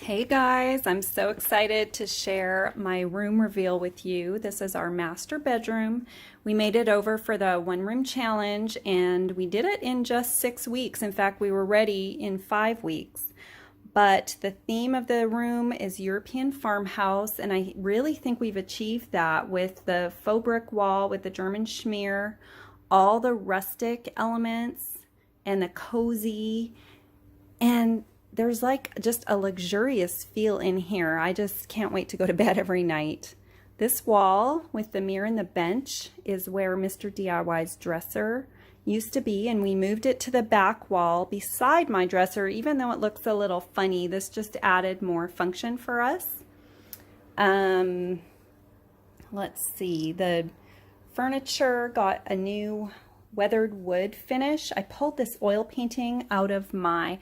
Hey guys, I'm so excited to share my room reveal with you. This is our master bedroom. We made it over for the one room challenge and we did it in just 6 weeks. In fact, we were ready in 5 weeks. But the theme of the room is European farmhouse, and I really think we've achieved that with the faux brick wall with the German schmear, all the rustic elements and the cozy, and there's like just a luxurious feel in here. I just can't wait to go to bed every night. This wall with the mirror and the bench is where Mr. DIY's dresser used to be, and we moved it to the back wall beside my dresser. Even though it looks a little funny, this just added more function for us. Let's see, the furniture got a new weathered wood finish. I pulled this oil painting out of my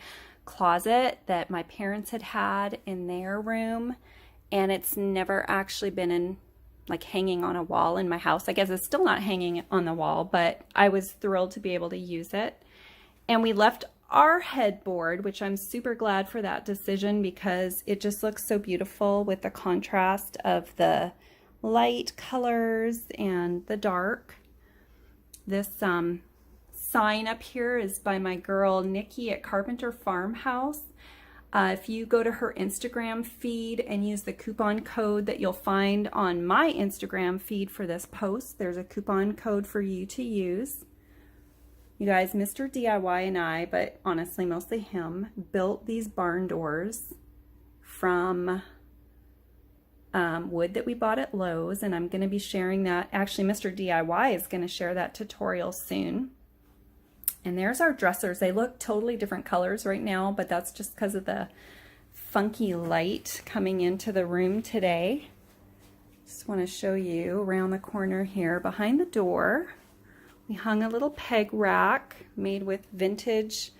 closet that my parents had in their room, and it's never actually been in like hanging on a wall in my house. I guess it's still not hanging on the wall, but I was thrilled to be able to use it. And we left our headboard, which I'm super glad for that decision because it just looks so beautiful with the contrast of the light colors and the dark. This sign up here is by my girl Nikki at Carpenter Farmhouse. If you go to her Instagram feed and use the coupon code that you'll find on my Instagram feed for this post, there's a coupon code for you to use. You guys, Mr. DIY and I, but honestly mostly him, built these barn doors from wood that we bought at Lowe's, and I'm going to be sharing that. Actually, Mr. DIY is going to share that tutorial soon. And there's our dressers. They look totally different colors right now, but that's just because of the funky light coming into the room today. Just want to show you around the corner here. Behind the door, we hung a little peg rack made with vintage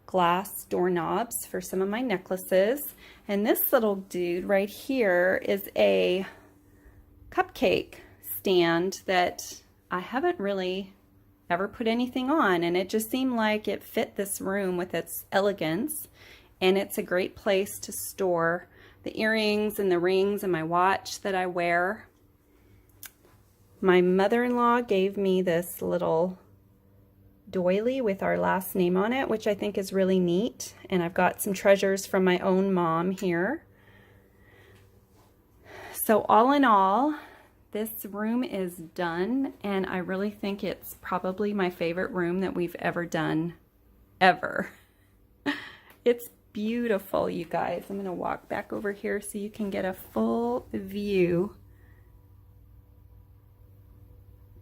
glass doorknobs for some of my necklaces. And this little dude right here is a cupcake stand that I haven't really ever put anything on, and it just seemed like it fit this room with its elegance, and it's a great place to store the earrings and the rings and my watch that I wear. My mother-in-law gave me this little doily with our last name on it, which I think is really neat, and I've got some treasures from my own mom here. So all in all, this room is done, and I really think it's probably my favorite room that we've ever done, ever. It's beautiful, you guys. I'm going to walk back over here so you can get a full view.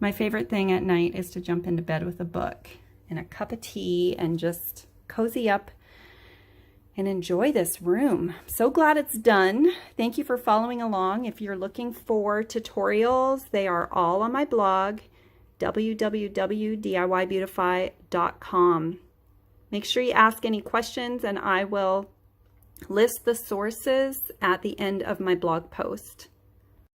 My favorite thing at night is to jump into bed with a book and a cup of tea and just cozy up and enjoy this room. So glad it's done. Thank you for following along. If you're looking for tutorials, they are all on my blog, www.diybeautify.com. Make sure you ask any questions, and I will list the sources at the end of my blog post.